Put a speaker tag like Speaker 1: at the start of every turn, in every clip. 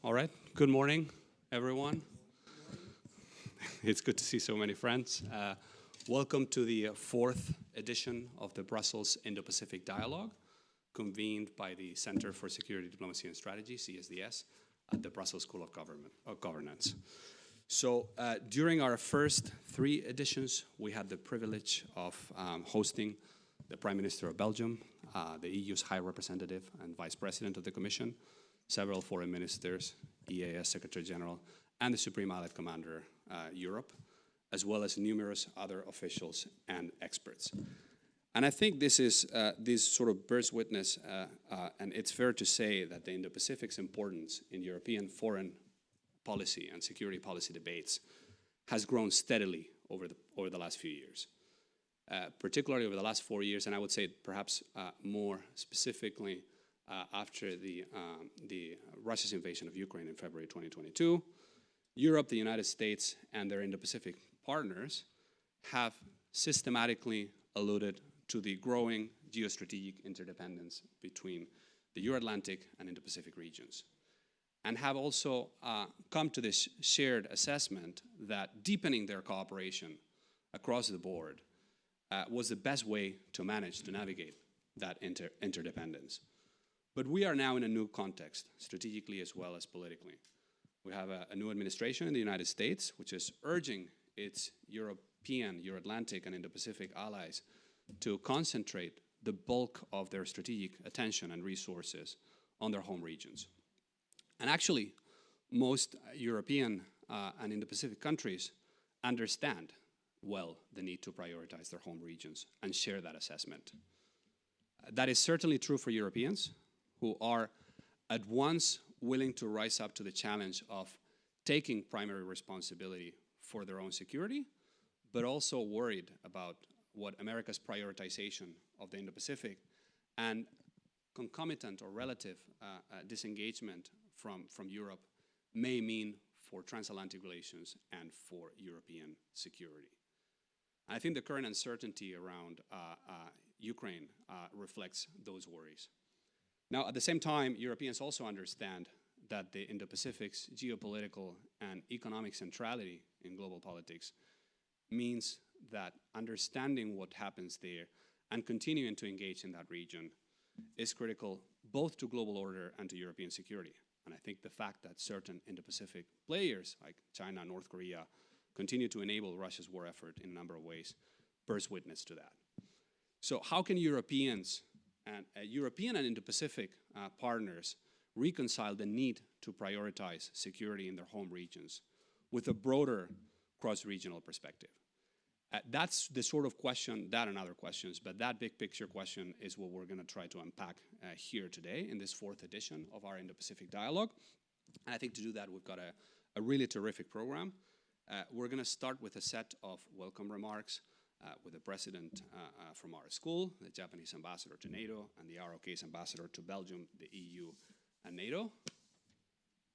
Speaker 1: All right, good morning, everyone. It's good to see so many friends. Welcome to the fourth edition of the Brussels Indo-Pacific Dialogue, convened by the Center for Security, Diplomacy and Strategy, CSDS, at the Brussels School of Governance. So during our first three editions, we had the privilege of hosting the Prime Minister of Belgium, the EU's High Representative and Vice President of the Commission, several foreign ministers, EAS Secretary General, and the Supreme Allied Commander, Europe, as well as numerous other officials and experts. And I think this sort of bears witness, and it's fair to say that the Indo-Pacific's importance in European foreign policy and security policy debates has grown steadily over the last few years. Particularly over the last 4 years, and I would say perhaps more specifically after the Russia's invasion of Ukraine in February 2022, Europe, the United States, and their Indo-Pacific partners have systematically alluded to the growing geostrategic interdependence between the Euro-Atlantic and Indo-Pacific regions, and have also come to this shared assessment that deepening their cooperation across the board was the best way to navigate that interdependence. But we are now in a new context, strategically as well as politically. We have a new administration in the United States, which is urging its European, Euro-Atlantic, and Indo-Pacific allies to concentrate the bulk of their strategic attention and resources on their home regions. And actually, most European and Indo-Pacific countries understand well the need to prioritize their home regions and share that assessment. That is certainly true for Europeans, who are at once willing to rise up to the challenge of taking primary responsibility for their own security, but also worried about what America's prioritization of the Indo-Pacific and concomitant or relative disengagement from Europe may mean for transatlantic relations and for European security. I think the current uncertainty around Ukraine reflects those worries. Now, at the same time, Europeans also understand that the Indo-Pacific's geopolitical and economic centrality in global politics means that understanding what happens there and continuing to engage in that region is critical both to global order and to European security. And I think the fact that certain Indo-Pacific players like China, North Korea, continue to enable Russia's war effort in a number of ways bears witness to that. So how can European and Indo-Pacific partners reconcile the need to prioritize security in their home regions with a broader cross-regional perspective? That's the sort of question, that and other questions, but that big picture question is what we're going to try to unpack here today in this fourth edition of our Indo-Pacific Dialogue. And I think to do that, we've got a really terrific program. We're going to start with a set of welcome remarks with the president from our school, the Japanese ambassador to NATO, and the ROK's ambassador to Belgium, the EU, and NATO.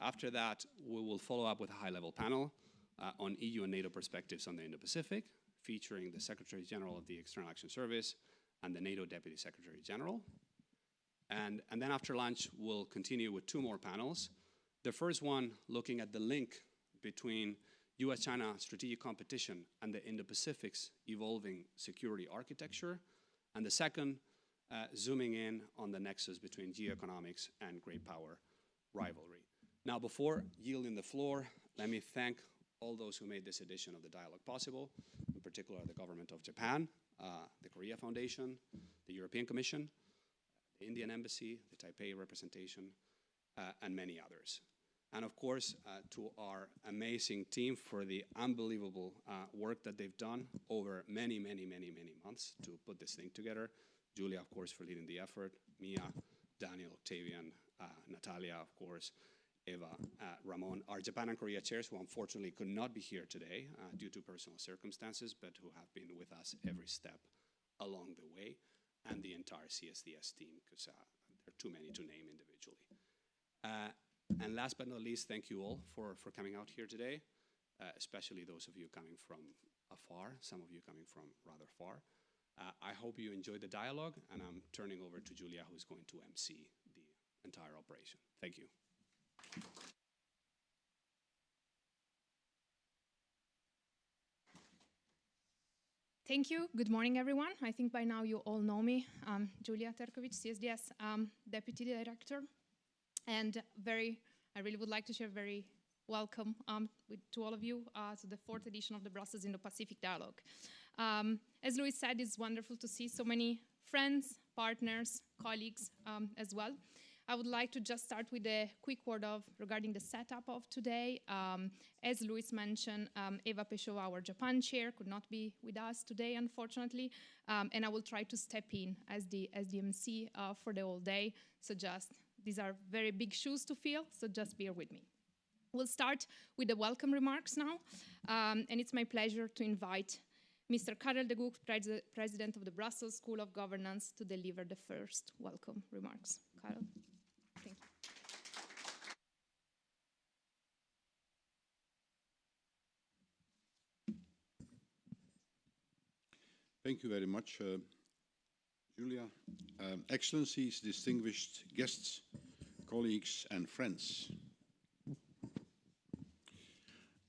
Speaker 1: After that, we will follow up with a high-level panel on EU and NATO perspectives on the Indo-Pacific, featuring the Secretary General of the External Action Service and the NATO Deputy Secretary General. And then after lunch, we'll continue with two more panels. The first one looking at the link between US-China strategic competition and the Indo-Pacific's evolving security architecture, and the second zooming in on the nexus between geoeconomics and great power rivalry. Now, before yielding the floor, let me thank all those who made this edition of the dialogue possible, in particular the government of Japan, the Korea Foundation, the European Commission, the Indian Embassy, the Taipei representation, and many others. And of course, to our amazing team for the unbelievable work that they've done over many months to put this thing together. Julia, of course, for leading the effort. Mia, Daniel, Octavian, Natalia, of course, Eva, Ramon, our Japan and Korea chairs, who unfortunately could not be here today due to personal circumstances, but who have been with us every step along the way, and the entire CSDS team, because there are too many to name individually. And last but not least, thank you all for coming out here today, especially those of you coming from afar, some of you coming from rather far. I hope you enjoyed the dialogue, and I'm turning over to Julia, who's going to MC the entire operation. Thank you.
Speaker 2: Thank you. Good morning, everyone. I think by now you all know me. Julia Terkovic, CSDS Deputy Director. And I really would like to share very welcome to all of you to the 4th edition of the Brussels Indo-Pacific Dialogue. As Louis said, it's wonderful to see so many friends, partners, colleagues as well. I would like to just start with a quick word regarding the setup of today. As Luis mentioned, Eva Peshova, our Japan chair, could not be with us today, unfortunately, and I will try to step in as the MC for the whole day. So these are very big shoes to fill, so just bear with me. We'll start with the welcome remarks now, and it's my pleasure to invite Mr. Karel de Gucht, President of the Brussels School of Governance, to deliver the first welcome remarks. Karel. Thank you.
Speaker 3: Thank you very much, Julia. Excellencies, distinguished guests, colleagues and friends.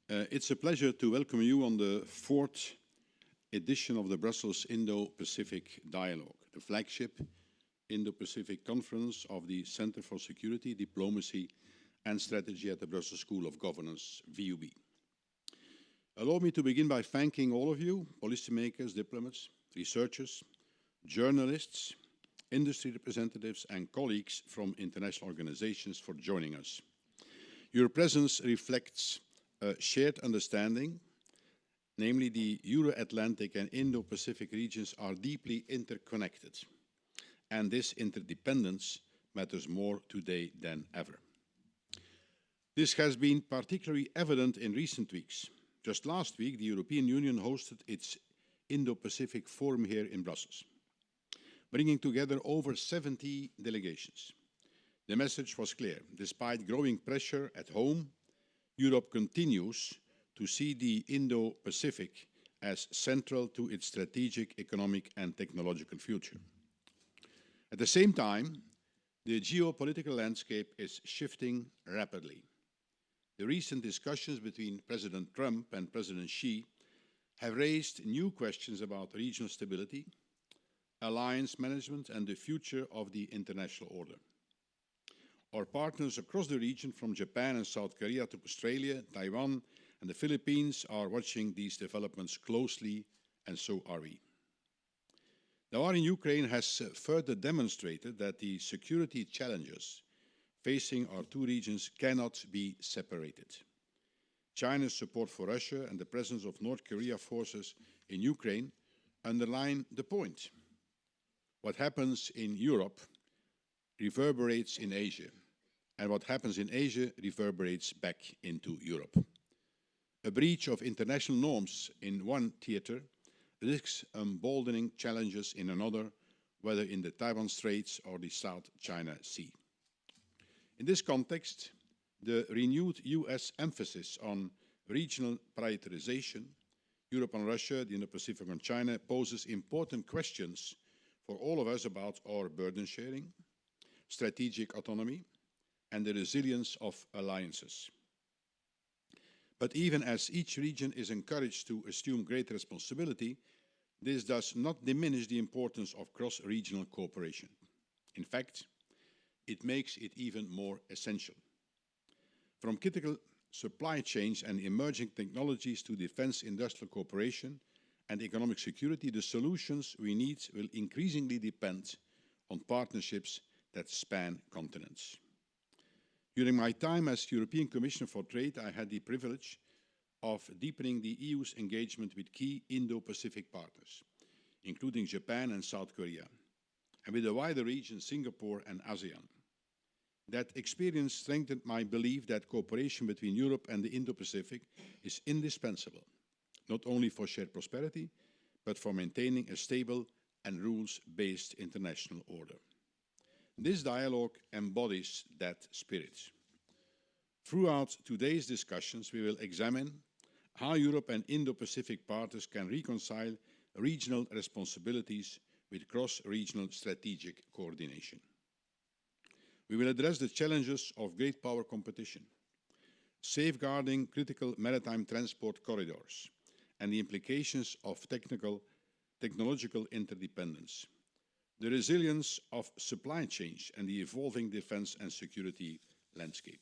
Speaker 3: It's a pleasure to welcome you on the 4th edition of the Brussels Indo-Pacific Dialogue, the flagship Indo-Pacific Conference of the Center for Security, Diplomacy and Strategy at the Brussels School of Governance, VUB. Allow me to begin by thanking all of you, policymakers, diplomats, researchers, journalists, industry representatives and colleagues from international organizations for joining us. Your presence reflects a shared understanding, namely the Euro-Atlantic and Indo-Pacific regions are deeply interconnected, and this interdependence matters more today than ever. This has been particularly evident in recent weeks. Just last week, the European Union hosted its Indo-Pacific Forum here in Brussels, bringing together over 70 delegations. The message was clear. Despite growing pressure at home, Europe continues to see the Indo-Pacific as central to its strategic, economic and technological future. At the same time, the geopolitical landscape is shifting rapidly. The recent discussions between President Trump and President Xi have raised new questions about regional stability, alliance management and the future of the international order. Our partners across the region, from Japan and South Korea to Australia, Taiwan and the Philippines, are watching these developments closely, and so are we. The war in Ukraine has further demonstrated that the security challenges facing our two regions cannot be separated. China's support for Russia and the presence of North Korea forces in Ukraine underline the point. What happens in Europe reverberates in Asia, and what happens in Asia reverberates back into Europe. A breach of international norms in one theater risks emboldening challenges in another, whether in the Taiwan Straits or the South China Sea. In this context, the renewed US emphasis on regional prioritization, Europe and Russia, the Indo-Pacific and China, poses important questions for all of us about our burden sharing, strategic autonomy, and the resilience of alliances. But even as each region is encouraged to assume greater responsibility, this does not diminish the importance of cross-regional cooperation. In fact, it makes it even more essential. From critical supply chains and emerging technologies to defense industrial cooperation and economic security, the solutions we need will increasingly depend on partnerships that span continents. During my time as European Commissioner for Trade, I had the privilege of deepening the EU's engagement with key Indo-Pacific partners, including Japan and South Korea, and with the wider region, Singapore and ASEAN. That experience strengthened my belief that cooperation between Europe and the Indo-Pacific is indispensable, not only for shared prosperity, but for maintaining a stable and rules-based international order. This dialogue embodies that spirit. Throughout today's discussions, we will examine how Europe and Indo-Pacific partners can reconcile regional responsibilities with cross-regional strategic coordination. We will address the challenges of great power competition, safeguarding critical maritime transport corridors, and the implications of technical technological interdependence, the resilience of supply chains, and the evolving defense and security landscape.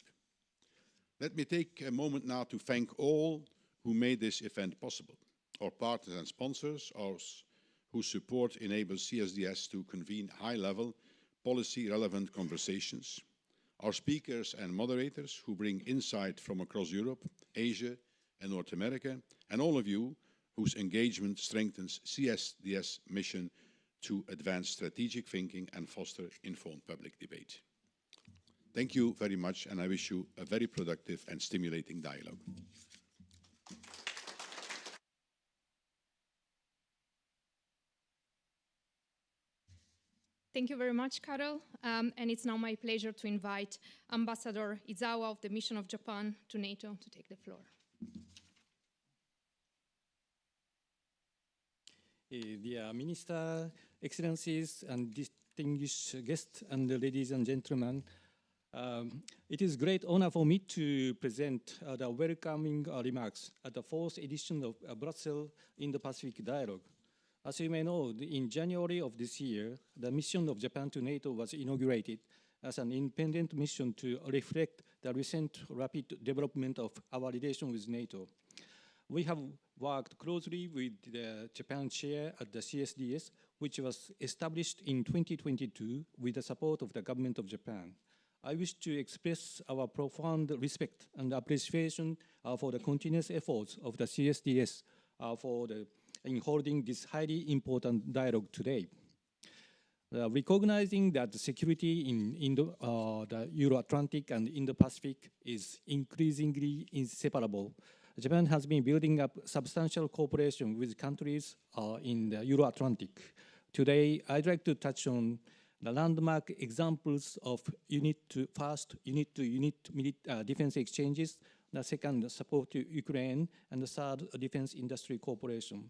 Speaker 3: Let me take a moment now to thank all who made this event possible, our partners and sponsors, whose support enables CSDS to convene high-level, policy-relevant conversations, our speakers and moderators who bring insight from across Europe, Asia, and North America, and all of you whose engagement strengthens CSDS' mission to advance strategic thinking and foster informed public debate. Thank you very much, and I wish you a very productive and stimulating dialogue.
Speaker 2: Thank you very much, Karel. And it's now my pleasure to invite Ambassador Izawa of the Mission of Japan to NATO to take the floor.
Speaker 4: Dear Minister, Excellencies, and distinguished guests, and ladies and gentlemen, it is a great honor for me to present the welcoming remarks at the 4th edition of Brussels Indo-Pacific Dialogue. As you may know, in January of this year, the mission of Japan to NATO was inaugurated as an independent mission to reflect the recent rapid development of our relation with NATO. We have worked closely with the Japan chair at the CSDS, which was established in 2022 with the support of the government of Japan. I wish to express our profound respect and appreciation for the continuous efforts of the CSDS in holding this highly important dialogue today. Recognizing that the security in the Euro-Atlantic and Indo-Pacific is increasingly inseparable, Japan has been building up substantial cooperation with countries in the Euro-Atlantic. Today, I'd like to touch on the landmark examples of unit-to-unit defense exchanges, the second, support to Ukraine, and the third, defense industry cooperation.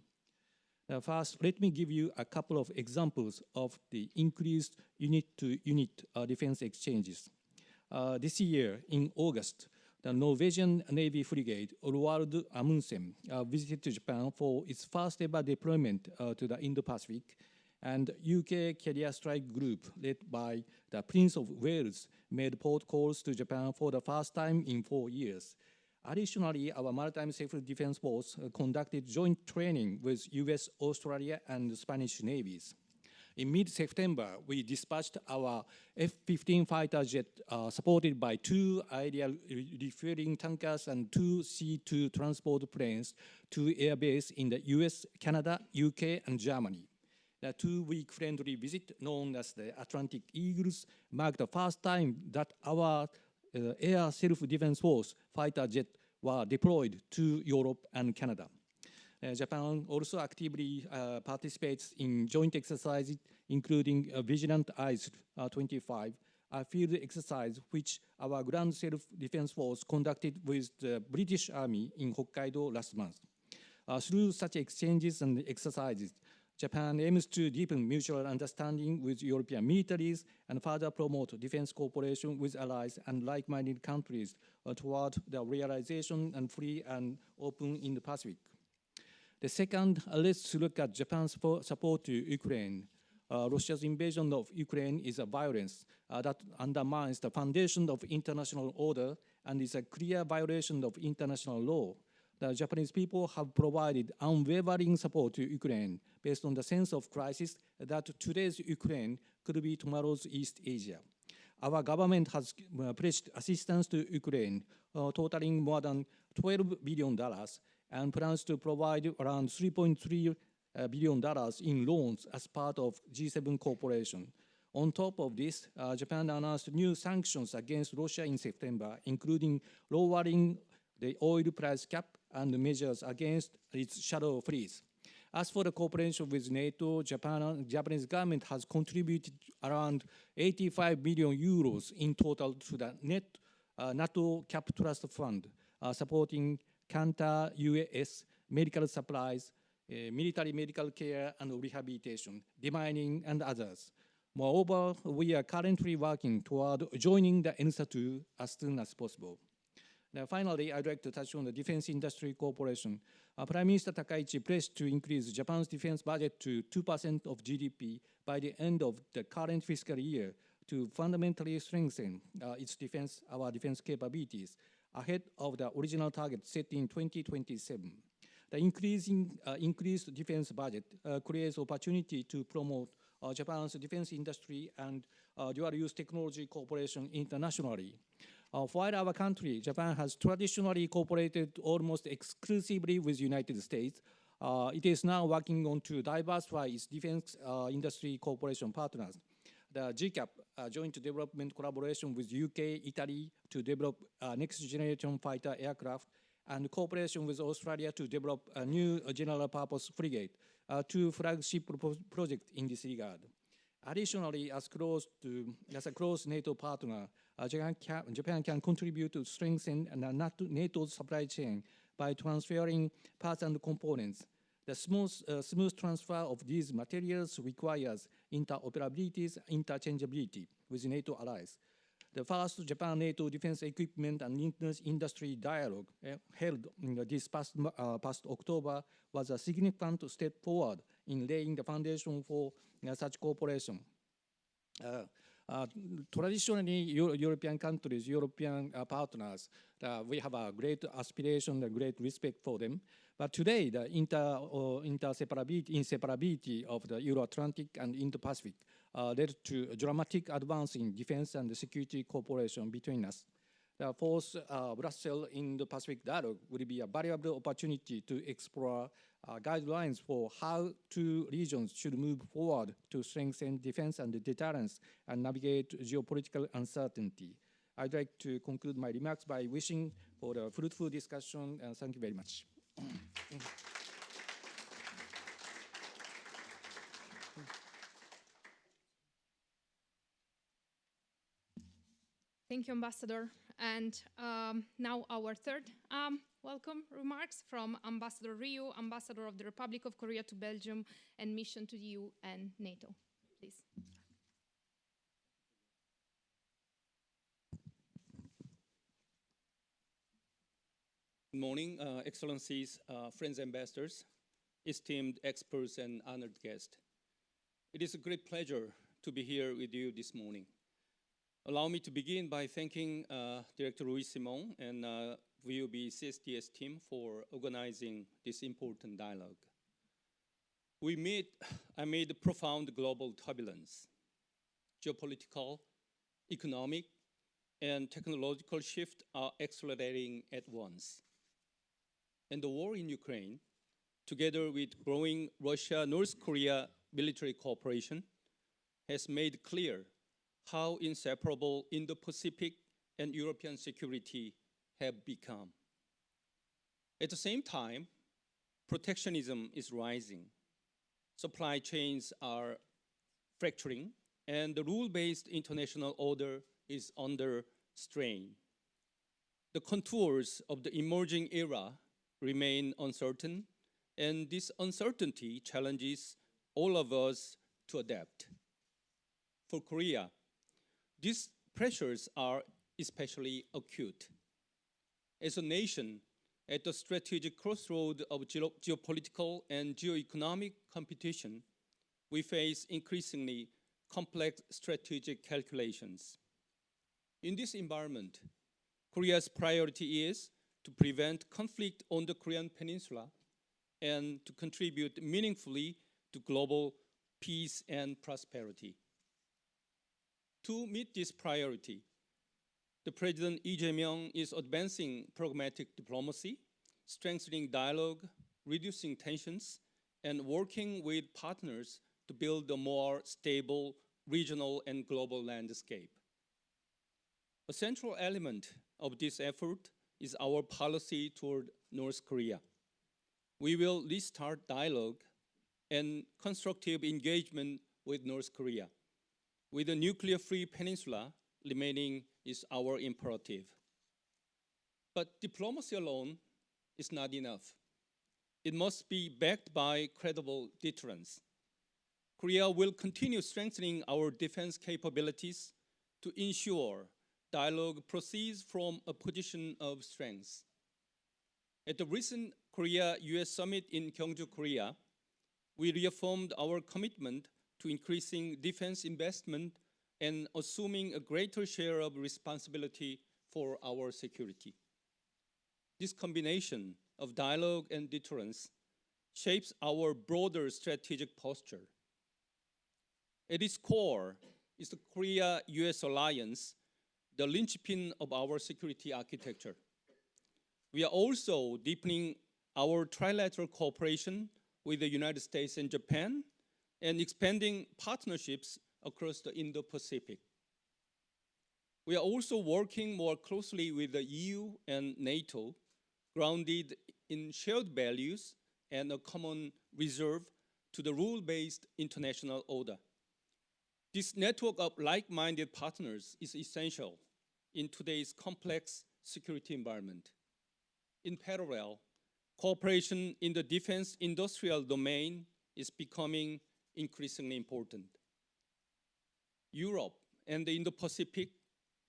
Speaker 4: First, let me give you a couple of examples of the increased unit-to-unit defense exchanges. This year, in August, the Norwegian Navy frigate Roald Amundsen visited Japan for its first ever deployment to the Indo-Pacific, and UK Carrier Strike Group, led by the Prince of Wales, made port calls to Japan for the first time in 4 years. Additionally, our Maritime Self-Defense Force conducted joint training with US, Australia, and Spanish navies. In mid-September, we dispatched our F-15 fighter jet supported by 2 ideal refueling tankers and 2 C-2 transport planes to air base in the US, Canada, UK, and Germany. The 2-week friendly visit, known as the Atlantic Eagles, marked the first time that our air self-defense force fighter jet were deployed to Europe and Canada. Japan also actively participates in joint exercises, including Vigilant Eyes 25, a field exercise which our Ground Self-Defense Force conducted with the British Army in Hokkaido last month. Through such exchanges and exercises, Japan aims to deepen mutual understanding with European militaries and further promote defense cooperation with allies and like-minded countries toward the realization and free and open Indo-Pacific. The second, let's look at Japan's support to Ukraine. Russia's invasion of Ukraine is a violence that undermines the foundation of international order and is a clear violation of international law. The Japanese people have provided unwavering support to Ukraine based on the sense of crisis that today's Ukraine could be tomorrow's East Asia. Our government has pledged assistance to Ukraine, totaling more than $12 billion, and plans to provide around $3.3 billion in loans as part of G7 cooperation. On top of this, Japan announced new sanctions against Russia in September, including lowering the oil price cap and measures against its shadow freeze. As for the cooperation with NATO, Japanese government has contributed around 85 million euros in total to the NATO Cap Trust Fund, supporting counter-UAS, medical supplies, military medical care and rehabilitation, demining, and others. Moreover, we are currently working toward joining the ENSA2 as soon as possible. Now, finally, I'd like to touch on the defense industry cooperation. Prime Minister Takaichi pledged to increase Japan's defense budget to 2% of GDP by the end of the current fiscal year to fundamentally strengthen our defense capabilities ahead of the original target set in 2027. The increased defense budget creates opportunity to promote Japan's defense industry and dual-use technology cooperation internationally. While our country, Japan, has traditionally cooperated almost exclusively with the United States, it is now working on to diversify its defense industry cooperation partners. The GCAP, joint development collaboration with UK, Italy to develop next generation fighter aircraft, and cooperation with Australia to develop a new general purpose frigate, two flagship projects in this regard. Additionally, as a close NATO partner, Japan can contribute to strengthen NATO's supply chain by transferring parts and components. The smooth transfer of these materials requires interoperability and interchangeability with NATO allies. The first Japan-NATO defense equipment and industry dialogue held this past October was a significant step forward in laying the foundation for such cooperation. Traditionally, European countries, European partners, we have a great aspiration, a great respect for them. But today, the inseparability of the Euro-Atlantic and Indo-Pacific led to a dramatic advance in defense and security cooperation between us. The fourth Brussels Indo-Pacific Dialogue will be a valuable opportunity to explore guidelines for how two regions should move forward to strengthen defense and deterrence and navigate geopolitical uncertainty. I'd like to conclude my remarks by wishing for a fruitful discussion, and thank you very much.
Speaker 2: Thank you, Ambassador. And now our third welcome remarks from Ambassador Ryu, Ambassador of the Republic of Korea to Belgium and mission to the EU and NATO. Please.
Speaker 5: Good morning, Excellencies, friends, ambassadors, esteemed experts, and honored guests. It is a great pleasure to be here with you this morning. Allow me to begin by thanking Director Simón and VUB CSDS team for organizing this important dialogue. Amid profound global turbulence, geopolitical, economic, and technological shifts are accelerating at once. And the war in Ukraine, together with growing Russia-North Korea military cooperation, has made clear how inseparable Indo-Pacific and European security have become. At the same time, protectionism is rising, supply chains are fracturing, and the rule-based international order is under strain. The contours of the emerging era remain uncertain, and this uncertainty challenges all of us to adapt. For Korea, these pressures are especially acute. As a nation at the strategic crossroad of geopolitical and geoeconomic competition, we face increasingly complex strategic calculations. In this environment, Korea's priority is to prevent conflict on the Korean Peninsula and to contribute meaningfully to global peace and prosperity. To meet this priority, the President Jeonghyun is advancing pragmatic diplomacy, strengthening dialogue, reducing tensions, and working with partners to build a more stable regional and global landscape. A central element of this effort is our policy toward North Korea. We will restart dialogue and constructive engagement with North Korea, with a nuclear-free peninsula remaining is our imperative. But diplomacy alone is not enough. It must be backed by credible deterrence. Korea will continue strengthening our defense capabilities to ensure dialogue proceeds from a position of strength. At the recent Korea-US summit in Jeonghyun, Korea, we reaffirmed our commitment to increasing defense investment and assuming a greater share of responsibility for our security. This combination of dialogue and deterrence shapes our broader strategic posture. At its core is the Korea-US alliance, the linchpin of our security architecture. We are also deepening our trilateral cooperation with the United States and Japan and expanding partnerships across the Indo-Pacific. We are also working more closely with the EU and NATO, grounded in shared values and a common reserve to the rule-based international order. This network of like-minded partners is essential in today's complex security environment. In parallel, cooperation in the defense industrial domain is becoming increasingly important. Europe and the Indo-Pacific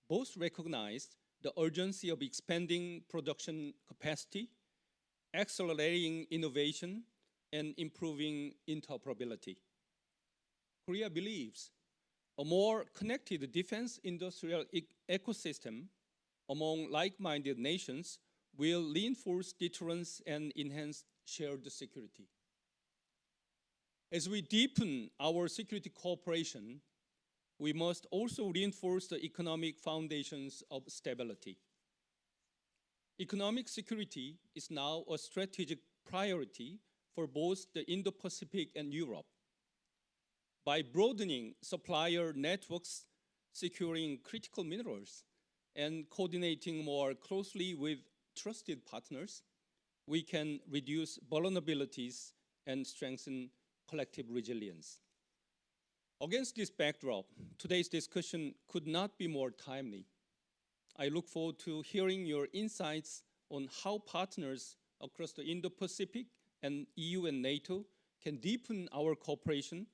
Speaker 5: both recognized the urgency of expanding production capacity, accelerating innovation, and improving interoperability. Korea believes a more connected defense industrial ecosystem among like-minded nations will reinforce deterrence and enhance shared security. As we deepen our security cooperation, we must also reinforce the economic foundations of stability. Economic security is now a strategic priority for both the Indo-Pacific and Europe. By broadening supplier networks, securing critical minerals, and coordinating more closely with trusted partners, we can reduce vulnerabilities and strengthen collective resilience. Against this backdrop, today's discussion could not be more timely. I look forward to hearing your insights on how partners across the Indo-Pacific and EU and NATO can deepen our cooperation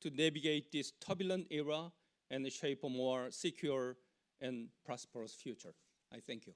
Speaker 5: to navigate this turbulent era and shape a more secure and prosperous future. I thank you.